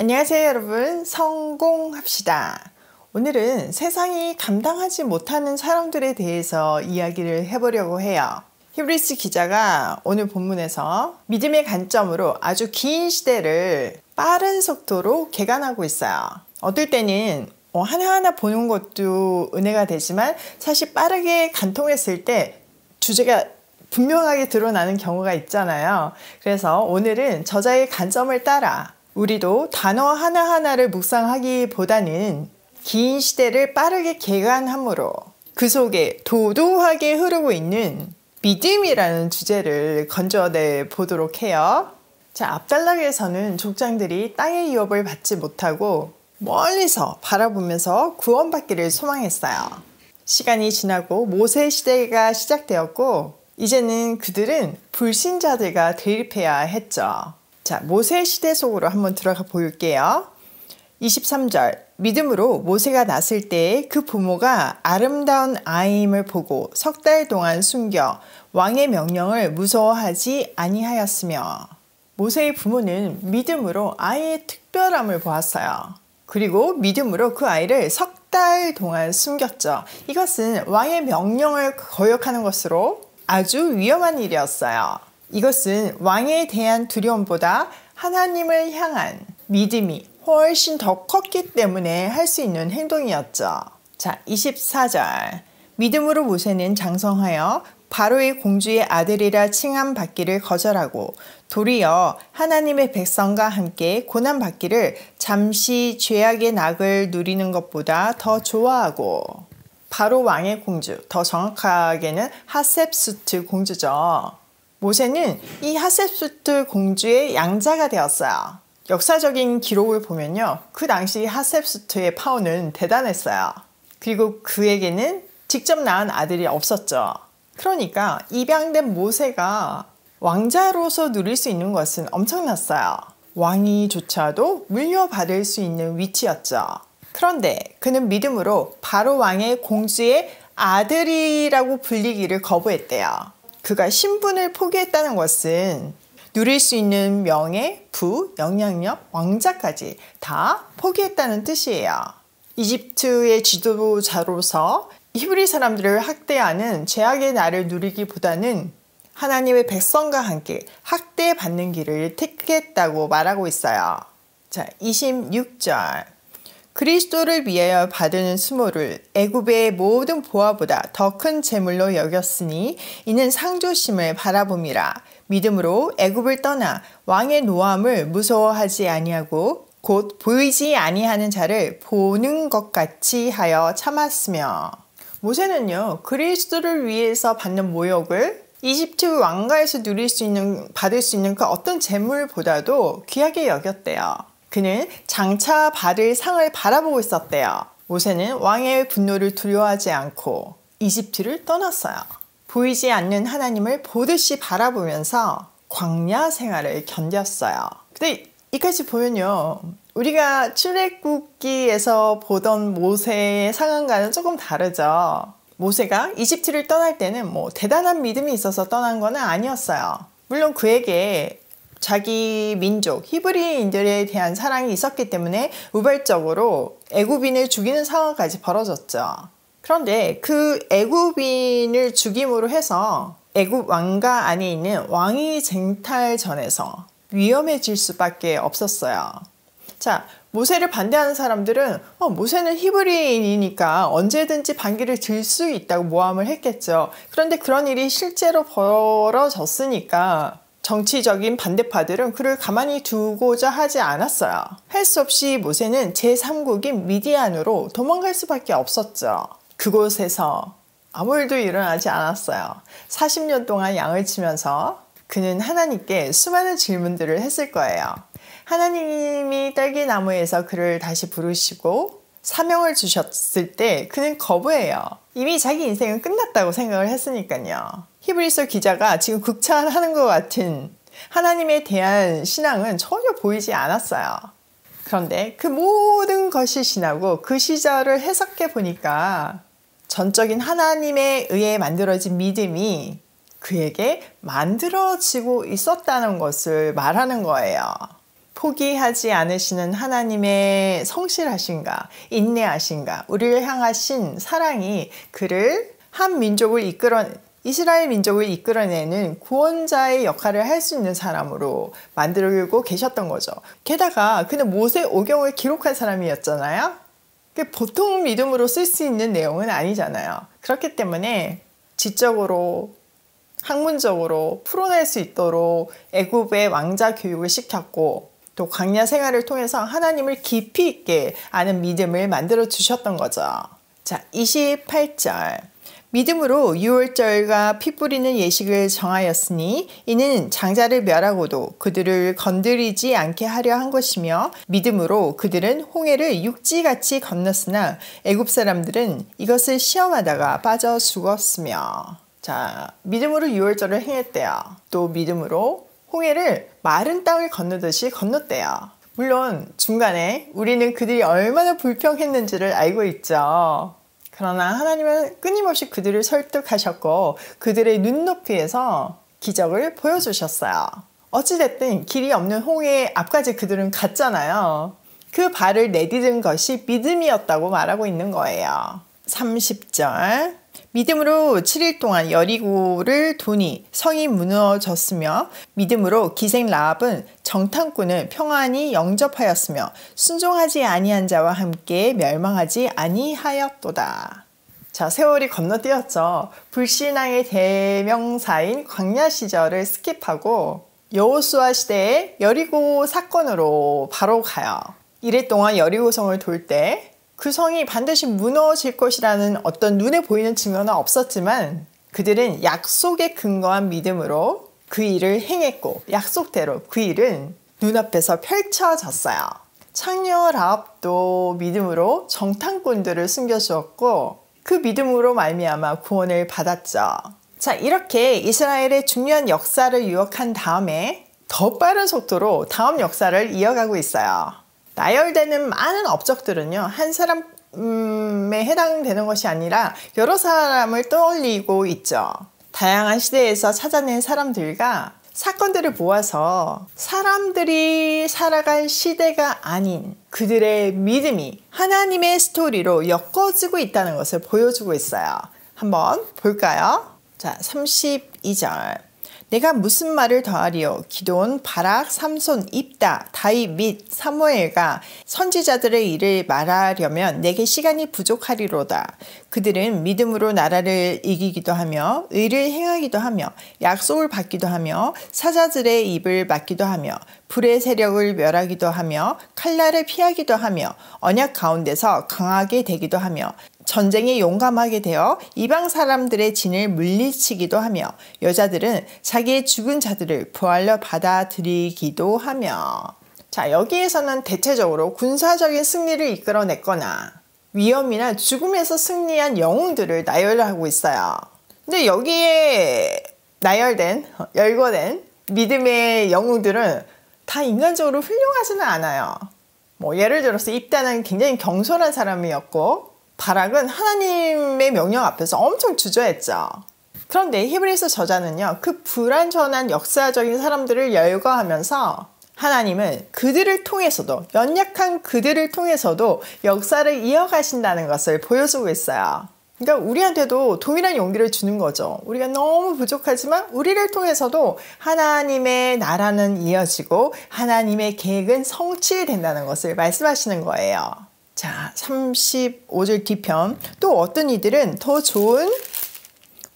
안녕하세요 여러분, 성공합시다. 오늘은 세상이 감당하지 못하는 사람들에 대해서 이야기를 해보려고 해요. 히브리스 기자가 오늘 본문에서 믿음의 관점으로 아주 긴 시대를 빠른 속도로 개간하고 있어요. 어떨 때는 하나하나 보는 것도 은혜가 되지만 사실 빠르게 관통했을 때 주제가 분명하게 드러나는 경우가 있잖아요. 그래서 오늘은 저자의 관점을 따라 우리도 단어 하나하나를 묵상하기보다는 긴 시대를 빠르게 개간함으로 그 속에 도도하게 흐르고 있는 믿음이라는 주제를 건져내 보도록 해요. 자, 앞단락에서는 족장들이 땅의 유업을 받지 못하고 멀리서 바라보면서 구원받기를 소망했어요. 시간이 지나고 모세 시대가 시작되었고 이제는 그들은 불신자들과 대립해야 했죠. 자, 모세 시대 속으로 한번 들어가 볼게요. 23절, 믿음으로 모세가 낳았을 때 그 부모가 아름다운 아이임을 보고 석 달 동안 숨겨 왕의 명령을 무서워하지 아니하였으며. 모세의 부모는 믿음으로 아이의 특별함을 보았어요. 그리고 믿음으로 그 아이를 석 달 동안 숨겼죠. 이것은 왕의 명령을 거역하는 것으로 아주 위험한 일이었어요. 이것은 왕에 대한 두려움보다 하나님을 향한 믿음이 훨씬 더 컸기 때문에 할 수 있는 행동이었죠. 자, 24절. 믿음으로 모세는 장성하여 바로의 공주의 아들이라 칭함받기를 거절하고 도리어 하나님의 백성과 함께 고난받기를 잠시 죄악의 낙을 누리는 것보다 더 좋아하고. 바로 왕의 공주, 더 정확하게는 하셉수트 공주죠. 모세는 이 하셉수트 공주의 양자가 되었어요. 역사적인 기록을 보면요, 그 당시 하셉수트의 파워는 대단했어요. 그리고 그에게는 직접 낳은 아들이 없었죠. 그러니까 입양된 모세가 왕자로서 누릴 수 있는 것은 엄청났어요. 왕위조차도 물려받을 수 있는 위치였죠. 그런데 그는 믿음으로 바로 왕의 공주의 아들이라고 불리기를 거부했대요. 그가 신분을 포기했다는 것은 누릴 수 있는 명예, 부, 영향력, 왕자까지 다 포기했다는 뜻이에요. 이집트의 지도자로서 히브리 사람들을 학대하는 죄악의 날을 누리기보다는 하나님의 백성과 함께 학대받는 길을 택했다고 말하고 있어요. 자, 26절. 그리스도를 위하여 받은 수모를 애굽의 모든 보화보다 더 큰 재물로 여겼으니 이는 상조심을 바라봄이라. 믿음으로 애굽을 떠나 왕의 노함을 무서워하지 아니하고 곧 보이지 아니하는 자를 보는 것 같이 하여 참았으며. 모세는요, 그리스도를 위해서 받는 모욕을 이집트 왕가에서 받을 수 있는 그 어떤 재물보다도 귀하게 여겼대요. 그는 장차 받을 상을 바라보고 있었대요. 모세는 왕의 분노를 두려워하지 않고 이집트를 떠났어요. 보이지 않는 하나님을 보듯이 바라보면서 광야 생활을 견뎠어요. 근데 이까지 보면요, 우리가 출애굽기에서 보던 모세의 상황과는 조금 다르죠. 모세가 이집트를 떠날 때는 대단한 믿음이 있어서 떠난 건 아니었어요. 물론 그에게 자기 민족 히브리인들에 대한 사랑이 있었기 때문에 우발적으로 애굽인을 죽이는 상황까지 벌어졌죠. 그런데 그 애굽인을 죽임으로 해서 애굽 왕가 안에 있는 왕위 쟁탈전에서 위험해질 수밖에 없었어요. 자, 모세를 반대하는 사람들은 모세는 히브리인이니까 언제든지 반기를 들 수 있다고 모함을 했겠죠. 그런데 그런 일이 실제로 벌어졌으니까 정치적인 반대파들은 그를 가만히 두고자 하지 않았어요. 할 수 없이 모세는 제3국인 미디안으로 도망갈 수밖에 없었죠. 그곳에서 아무 일도 일어나지 않았어요. 40년 동안 양을 치면서 그는 하나님께 수많은 질문들을 했을 거예요. 하나님이 딸기나무에서 그를 다시 부르시고 사명을 주셨을 때 그는 거부해요. 이미 자기 인생은 끝났다고 생각을 했으니까요. 히브리서 기자가 지금 극찬하는 것 같은 하나님에 대한 신앙은 전혀 보이지 않았어요. 그런데 그 모든 것이 지나고 그 시절을 해석해 보니까 전적인 하나님에 의해 만들어진 믿음이 그에게 만들어지고 있었다는 것을 말하는 거예요. 포기하지 않으시는 하나님의 성실하신가, 인내하신가, 우리를 향하신 사랑이 그를 한 민족을 이스라엘 민족을 이끌어내는 구원자의 역할을 할 수 있는 사람으로 만들고 계셨던 거죠. 게다가 그는 모세 오경을 기록한 사람이었잖아요. 보통 믿음으로 쓸 수 있는 내용은 아니잖아요. 그렇기 때문에 지적으로 학문적으로 풀어낼 수 있도록 애굽의 왕자 교육을 시켰고 또 광야 생활을 통해서 하나님을 깊이 있게 아는 믿음을 만들어 주셨던 거죠. 자, 28절. 믿음으로 유월절과 피 뿌리는 예식을 정하였으니 이는 장자를 멸하고도 그들을 건드리지 않게 하려 한 것이며 믿음으로 그들은 홍해를 육지같이 건넜으나 애굽 사람들은 이것을 시험하다가 빠져 죽었으며. 자, 믿음으로 유월절을 행했대요. 또 믿음으로 홍해를 마른 땅을 건너듯이 건넜대요. 물론 중간에 우리는 그들이 얼마나 불평했는지를 알고 있죠. 그러나 하나님은 끊임없이 그들을 설득하셨고 그들의 눈높이에서 기적을 보여주셨어요. 어찌됐든 길이 없는 홍해 앞까지 그들은 갔잖아요. 그 발을 내디딘 것이 믿음이었다고 말하고 있는 거예요. 30절. 믿음으로 7일 동안 여리고를 도니 성이 무너졌으며 믿음으로 기생 라합은 정탐꾼을 평안히 영접하였으며 순종하지 아니한 자와 함께 멸망하지 아니하였도다. 자, 세월이 건너뛰었죠. 불신앙의 대명사인 광야 시절을 스킵하고 여호수아 시대의 여리고 사건으로 바로 가요. 이래 동안 여리고성을 돌 때 그 성이 반드시 무너질 것이라는 어떤 눈에 보이는 증거는 없었지만 그들은 약속에 근거한 믿음으로 그 일을 행했고 약속대로 그 일은 눈앞에서 펼쳐졌어요. 창녀 라합도 믿음으로 정탐꾼들을 숨겨주었고 그 믿음으로 말미암아 구원을 받았죠. 자, 이렇게 이스라엘의 중요한 역사를 유역한 다음에 더 빠른 속도로 다음 역사를 이어가고 있어요. 나열되는 많은 업적들은요, 한 사람에 해당되는 것이 아니라 여러 사람을 떠올리고 있죠. 다양한 시대에서 찾아낸 사람들과 사건들을 모아서 사람들이 살아간 시대가 아닌 그들의 믿음이 하나님의 스토리로 엮어지고 있다는 것을 보여주고 있어요. 한번 볼까요? 자, 32절. 내가 무슨 말을 더하리요? 기드온, 바락, 삼손, 입다, 다윗 및 사무엘과 선지자들의 일을 말하려면 내게 시간이 부족하리로다. 그들은 믿음으로 나라를 이기기도 하며 의를 행하기도 하며 약속을 받기도 하며 사자들의 입을 막기도 하며 불의 세력을 멸하기도 하며 칼날을 피하기도 하며 언약 가운데서 강하게 되기도 하며 전쟁에 용감하게 되어 이방 사람들의 진을 물리치기도 하며 여자들은 자기의 죽은 자들을 부활로 받아들이기도 하며. 자, 여기에서는 대체적으로 군사적인 승리를 이끌어냈거나 위험이나 죽음에서 승리한 영웅들을 나열하고 있어요. 근데 여기에 열거된 믿음의 영웅들은 다 인간적으로 훌륭하지는 않아요. 예를 들어서 입다는 굉장히 경솔한 사람이었고 바락은 하나님의 명령 앞에서 엄청 주저했죠. 그런데 히브리서 저자는요, 그 불완전한 역사적인 사람들을 열거하면서 하나님은 그들을 통해서도, 연약한 그들을 통해서도 역사를 이어가신다는 것을 보여주고 있어요. 그러니까 우리한테도 동일한 용기를 주는 거죠. 우리가 너무 부족하지만 우리를 통해서도 하나님의 나라는 이어지고 하나님의 계획은 성취된다는 것을 말씀하시는 거예요. 자, 35절 뒤편. 또 어떤 이들은 더 좋은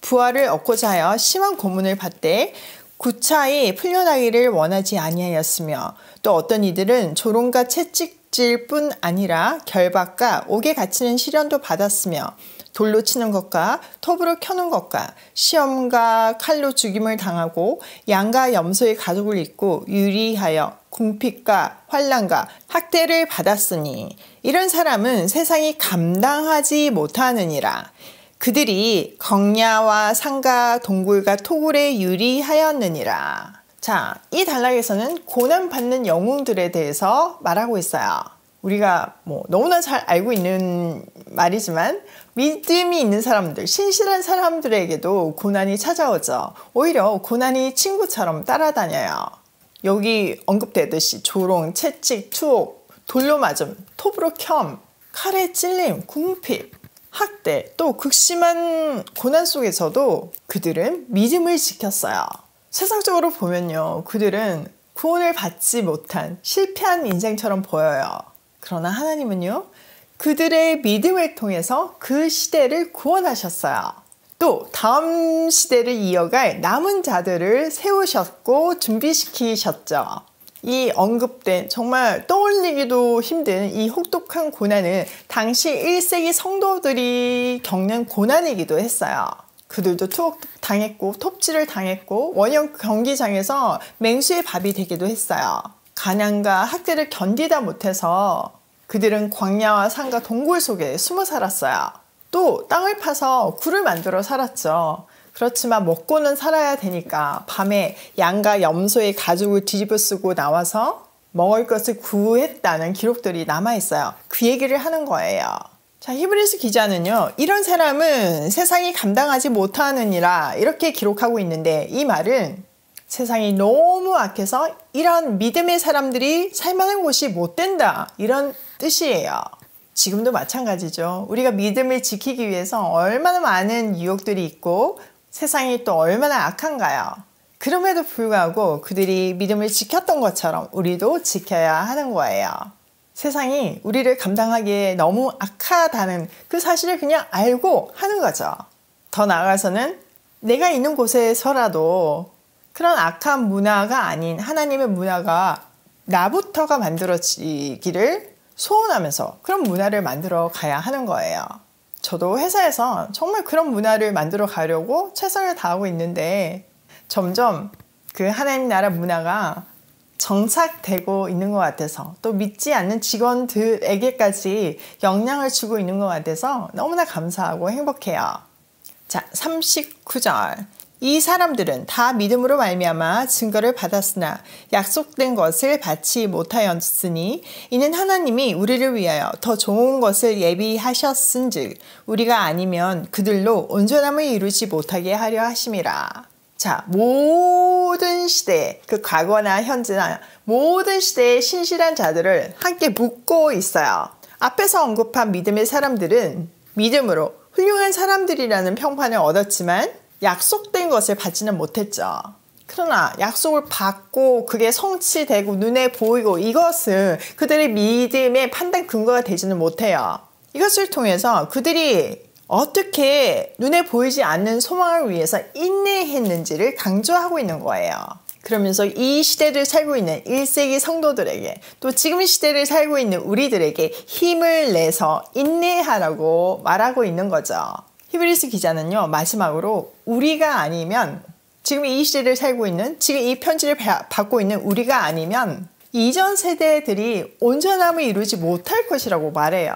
부활을 얻고자 하여 심한 고문을 받되 구차히 풀려나기를 원하지 아니하였으며 또 어떤 이들은 조롱과 채찍질 뿐 아니라 결박과 옥에 갇히는 시련도 받았으며 돌로 치는 것과 톱으로 켜는 것과 시험과 칼로 죽임을 당하고 양과 염소의 가죽을 입고 유리하여 궁핍과 환난과 학대를 받았으니 이런 사람은 세상이 감당하지 못하느니라. 그들이 광야와 산과 동굴과 토굴에 유리하였느니라. 자, 이 단락에서는 고난받는 영웅들에 대해서 말하고 있어요. 우리가 너무나 잘 알고 있는 말이지만 믿음이 있는 사람들, 신실한 사람들에게도 고난이 찾아오죠. 오히려 고난이 친구처럼 따라다녀요. 여기 언급되듯이 조롱, 채찍, 투옥, 돌로 맞음, 톱으로 켬, 칼에 찔림, 궁핍, 학대, 또 극심한 고난 속에서도 그들은 믿음을 지켰어요. 세상적으로 보면요, 그들은 구원을 받지 못한 실패한 인생처럼 보여요. 그러나 하나님은요, 그들의 믿음을 통해서 그 시대를 구원하셨어요. 또 다음 시대를 이어갈 남은 자들을 세우셨고 준비시키셨죠. 이 언급된 정말 떠올리기도 힘든 이 혹독한 고난은 당시 1세기 성도들이 겪는 고난이기도 했어요. 그들도 투옥 당했고 톱질을 당했고 원형 경기장에서 맹수의 밥이 되기도 했어요. 가난과 학대를 견디다 못해서 그들은 광야와 산과 동굴 속에 숨어 살았어요. 또 땅을 파서 굴을 만들어 살았죠. 그렇지만 먹고는 살아야 되니까 밤에 양과 염소의 가죽을 뒤집어 쓰고 나와서 먹을 것을 구했다는 기록들이 남아있어요. 그 얘기를 하는 거예요. 자, 히브리서 기자는요, 이런 사람은 세상이 감당하지 못하느니라 이렇게 기록하고 있는데, 이 말은 세상이 너무 악해서 이런 믿음의 사람들이 살만한 곳이 못 된다, 이런 뜻이에요. 지금도 마찬가지죠. 우리가 믿음을 지키기 위해서 얼마나 많은 유혹들이 있고 세상이 또 얼마나 악한가요? 그럼에도 불구하고 그들이 믿음을 지켰던 것처럼 우리도 지켜야 하는 거예요. 세상이 우리를 감당하기에 너무 악하다는 그 사실을 그냥 알고 하는 거죠. 더 나아가서는 내가 있는 곳에서라도 그런 악한 문화가 아닌 하나님의 문화가 나부터가 만들어지기를 소원하면서 그런 문화를 만들어 가야 하는 거예요. 저도 회사에서 정말 그런 문화를 만들어 가려고 최선을 다하고 있는데 점점 그 하나님 나라 문화가 정착되고 있는 것 같아서, 또 믿지 않는 직원들에게까지 영향을 주고 있는 것 같아서 너무나 감사하고 행복해요. 자, 39절. 이 사람들은 다 믿음으로 말미암아 증거를 받았으나 약속된 것을 받지 못하였으니 이는 하나님이 우리를 위하여 더 좋은 것을 예비하셨은즉 우리가 아니면 그들로 온전함을 이루지 못하게 하려 하심이라. 자, 모든 시대, 그 과거나 현재나 모든 시대의 신실한 자들을 함께 묶고 있어요. 앞에서 언급한 믿음의 사람들은 믿음으로 훌륭한 사람들이라는 평판을 얻었지만 약속된 것을 받지는 못했죠. 그러나 약속을 받고 그게 성취되고 눈에 보이고 이것은 그들의 믿음의 판단 근거가 되지는 못해요. 이것을 통해서 그들이 어떻게 눈에 보이지 않는 소망을 위해서 인내했는지를 강조하고 있는 거예요. 그러면서 이 시대를 살고 있는 1세기 성도들에게, 또 지금 시대를 살고 있는 우리들에게 힘을 내서 인내하라고 말하고 있는 거죠. 히브리서 기자는요, 마지막으로 우리가 아니면, 지금 이 시대를 살고 있는, 지금 이 편지를 받고 있는 우리가 아니면 이전 세대들이 온전함을 이루지 못할 것이라고 말해요.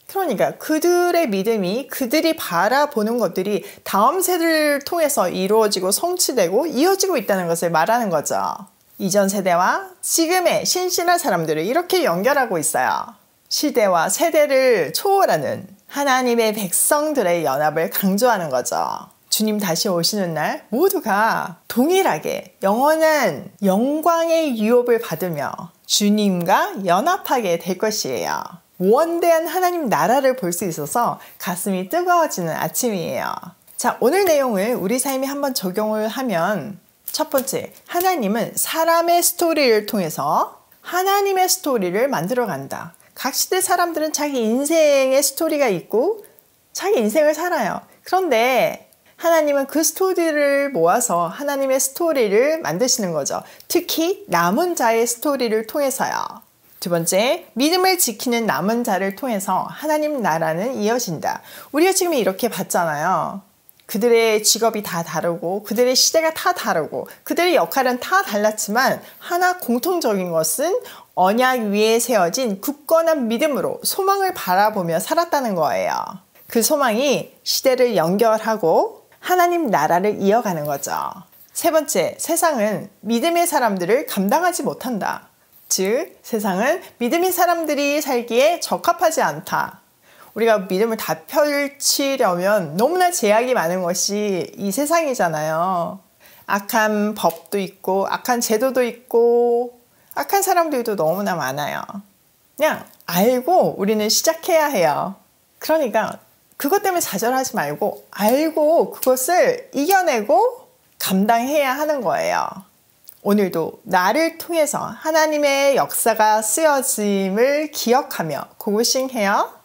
그러니까 그들의 믿음이, 그들이 바라보는 것들이 다음 세대를 통해서 이루어지고 성취되고 이어지고 있다는 것을 말하는 거죠. 이전 세대와 지금의 신실한 사람들을 이렇게 연결하고 있어요. 시대와 세대를 초월하는 하나님의 백성들의 연합을 강조하는 거죠. 주님 다시 오시는 날 모두가 동일하게 영원한 영광의 유업을 받으며 주님과 연합하게 될 것이에요. 원대한 하나님 나라를 볼 수 있어서 가슴이 뜨거워지는 아침이에요. 자, 오늘 내용을 우리 삶에 한번 적용을 하면, 첫 번째, 하나님은 사람의 스토리를 통해서 하나님의 스토리를 만들어 간다. 각 시대 사람들은 자기 인생의 스토리가 있고 자기 인생을 살아요. 그런데 하나님은 그 스토리를 모아서 하나님의 스토리를 만드시는 거죠. 특히 남은 자의 스토리를 통해서요. 두 번째, 믿음을 지키는 남은 자를 통해서 하나님 나라는 이어진다. 우리가 지금 이렇게 봤잖아요. 그들의 직업이 다 다르고 그들의 시대가 다 다르고 그들의 역할은 다 달랐지만 하나 공통적인 것은 언약 위에 세워진 굳건한 믿음으로 소망을 바라보며 살았다는 거예요. 그 소망이 시대를 연결하고 하나님 나라를 이어가는 거죠. 세 번째, 세상은 믿음의 사람들을 감당하지 못한다. 즉, 세상은 믿음의 사람들이 살기에 적합하지 않다. 우리가 믿음을 다 펼치려면 너무나 제약이 많은 것이 이 세상이잖아요. 악한 법도 있고 악한 제도도 있고 악한 사람들도 너무나 많아요. 그냥 알고 우리는 시작해야 해요. 그러니까 그것 때문에 좌절하지 말고 알고 그것을 이겨내고 감당해야 하는 거예요. 오늘도 나를 통해서 하나님의 역사가 쓰여짐을 기억하며 고고싱해요.